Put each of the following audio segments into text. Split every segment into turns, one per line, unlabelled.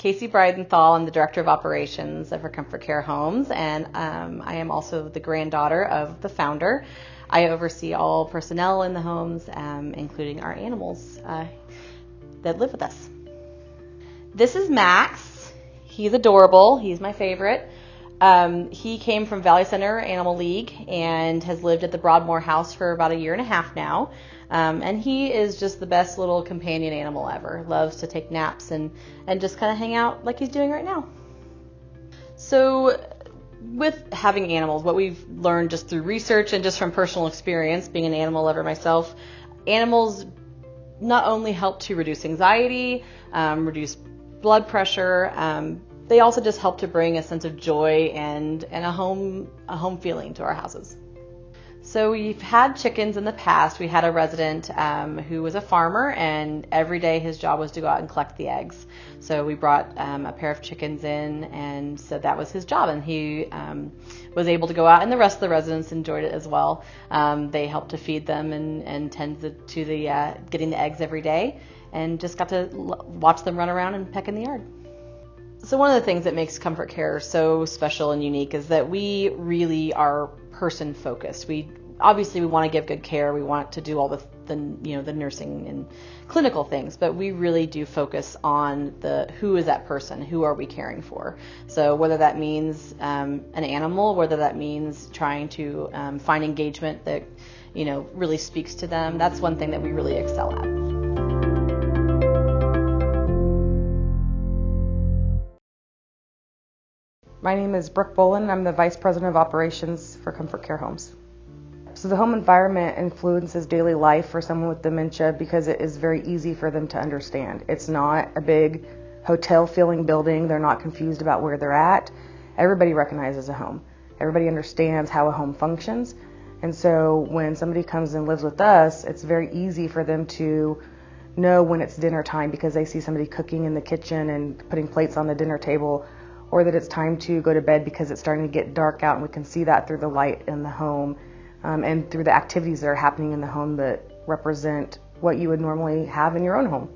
Kasey Briedenthal. I'm the Director of Operations for ComfortCare Homes, and I am also the granddaughter of the founder. I oversee all personnel in the homes, including our animals that live with us. This is Max. He's adorable. He's my favorite. He came from Valley Center Animal League and has lived at the Broadmoor house for about 1.5 years now. And he is just the best little companion animal ever. Loves to take naps and just kind of hang out like he's doing right now. So with having animals, what we've learned just through research and just from personal experience, being an animal lover myself, animals not only help to reduce anxiety, reduce blood pressure, they also just help to bring a sense of joy and a home feeling to our houses. So we've had chickens in the past. We had a resident who was a farmer, and every day his job was to go out and collect the eggs. So we brought a pair of chickens in, and so that was his job, and he was able to go out, and the rest of the residents enjoyed it as well. They helped to feed them and tend to the getting the eggs every day, and just got to watch them run around and peck in the yard. So one of the things that makes ComfortCare so special and unique is that we really are person focused. We want to give good care. We want to do all the nursing and clinical things, but we really do focus on who is that person, who are we caring for. So whether that means an animal, whether that means trying to find engagement that really speaks to them, that's one thing that we really excel at.
My name is Brooke Bowlin, and I'm the Vice President of Operations for ComfortCare Homes. So the home environment influences daily life for someone with dementia because it is very easy for them to understand. It's not a big hotel-feeling building. They're not confused about where they're at. Everybody recognizes a home. Everybody understands how a home functions. And so when somebody comes and lives with us, it's very easy for them to know when it's dinner time because they see somebody cooking in the kitchen and putting plates on the dinner table, or that it's time to go to bed because it's starting to get dark out, and we can see that through the light in the home and through the activities that are happening in the home that represent what you would normally have in your own home.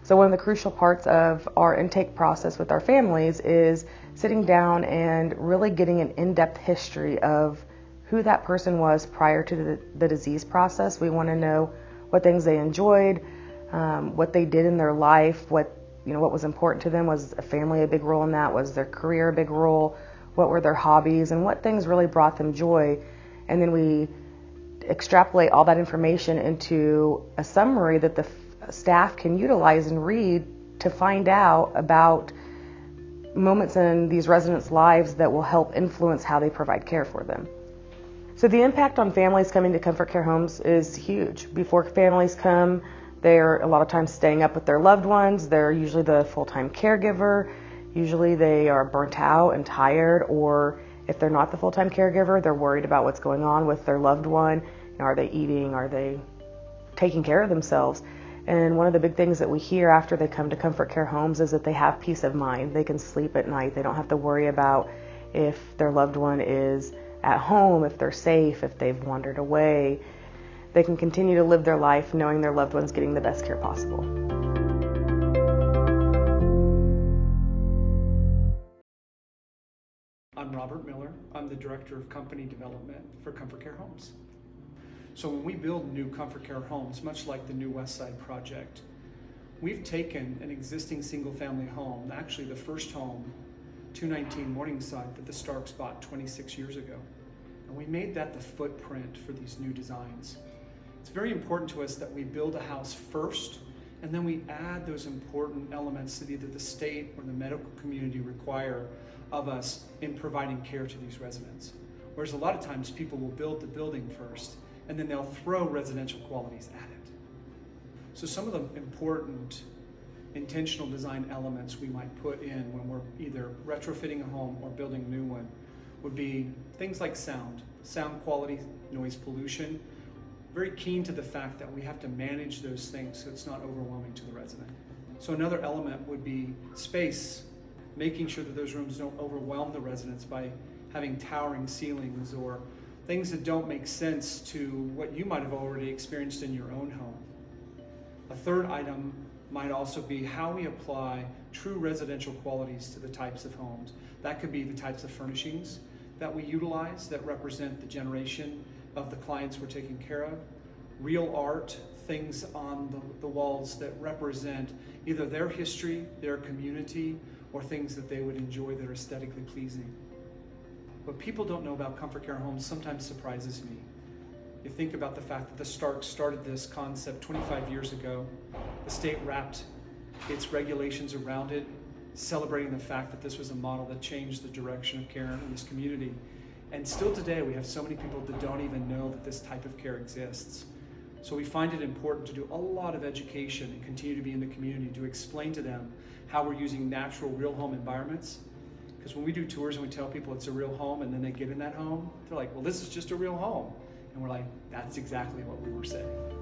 So one of the crucial parts of our intake process with our families is sitting down and really getting an in-depth history of who that person was prior to the disease process. We want to know what things they enjoyed, what they did in their life, what was important to them. Was a family a big role in that? Was their career a big role? What were their hobbies, and what things really brought them joy? And then we extrapolate all that information into a summary that the staff can utilize and read to find out about moments in these residents' lives that will help influence how they provide care for them. So the impact on families coming to ComfortCare Homes is huge. Before families come, they're a lot of times staying up with their loved ones. They're usually the full-time caregiver. Usually they are burnt out and tired, or if they're not the full-time caregiver, they're worried about what's going on with their loved one. Are they eating? Are they taking care of themselves? And one of the big things that we hear after they come to ComfortCare Homes is that they have peace of mind. They can sleep at night. They don't have to worry about if their loved one is at home, if they're safe, if they've wandered away. They can continue to live their life knowing their loved one's getting the best care possible.
I'm Robert Miller. I'm the Director of Company Development for ComfortCare Homes. So when we build new ComfortCare Homes, much like the new West Side project, we've taken an existing single-family home, actually the first home, 219 Morningside, that the Starks bought 26 years ago. And we made that the footprint for these new designs. It's very important to us that we build a house first, and then we add those important elements that either the state or the medical community require of us in providing care to these residents. Whereas a lot of times people will build the building first, and then they'll throw residential qualities at it. So some of the important intentional design elements we might put in when we're either retrofitting a home or building a new one would be things like sound quality, noise pollution. Very keen to the fact that we have to manage those things so it's not overwhelming to the resident. So another element would be space, making sure that those rooms don't overwhelm the residents by having towering ceilings or things that don't make sense to what you might have already experienced in your own home. A third item might also be how we apply true residential qualities to the types of homes. That could be the types of furnishings that we utilize that represent the generation of the clients we're taking care of. Real art, things on the walls that represent either their history, their community, or things that they would enjoy that are aesthetically pleasing. What people don't know about ComfortCare Homes sometimes surprises me. You think about the fact that the Starks started this concept 25 years ago. The state wrapped its regulations around it, celebrating the fact that this was a model that changed the direction of care in this community. And still today, we have so many people that don't even know that this type of care exists. So we find it important to do a lot of education and continue to be in the community to explain to them how we're using natural, real home environments. Because when we do tours and we tell people it's a real home and then they get in that home, they're like, well, this is just a real home. And we're like, that's exactly what we were saying.